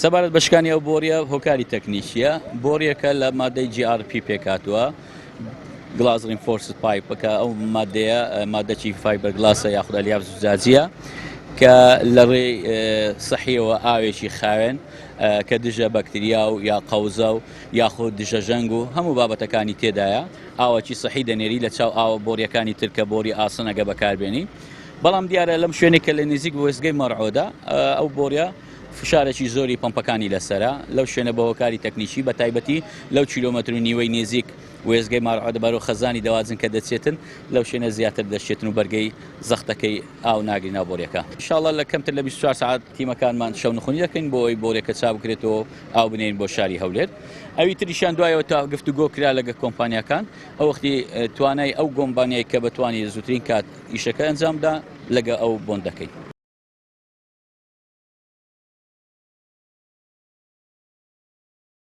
سەبارەت بەشکانی ئەو بۆریە هۆکاری تەکنیکیە بۆریەکە لە مادەی GRP پێکاتوە گلاس ڕینفۆرسد پایپەکە ئەو مادەیە مادەی فایبەر گلاسە یاخود ئەلیاف زجاجیە کە لە ڕێی سەحیەوە ئاوێکی خاوێن کە دژە بەکتریا و یا قەوزە و یاخود دژە ژەنگ و هەموو بابەتەکانی تێدایە ئاوەکی سەحی دەنێری لە چاو ئاوە بۆریەکانی ترکە بۆری ئاسنەگە بەکاربێنی بەڵام دیارە لەم شوێنێکە لە نزیک بۆ وێستگەی مەڕعۆدا ئەو بۆریە فشارێکی زۆری پەمپەکانی لەسرە لەو شوێنە بە هۆکاری تەکنیکی بە تایبەتی لەو کیلۆمەتر و نیوەی نێزیک وێزگەی ماڕعۆدە بەرەو خەزانی دەوازن کە دەچێتن لەو شوێنە زیاتر دەچێتن و بەرگەی زەختەکەی ئاو ناگرینا بۆریەکە ئینشاڵڵا لە کەمتر لە 24 ساعت تیمەکانمان شەو نخونی دەکەین بۆ ئەوی بۆریەکە چاو بکرێتەوە ئاو بنێن بۆ شاری هەولێر ئەوی تریشان دوایەوە تا گفتوگۆ کرا لەگە کۆمپانیاکان ئەو وەختی توانای ئەو کۆمپانیای کە بەتوانی زووترین کات ئیشەکە ئەنجامدا لەگە ئەو بۆندەکەی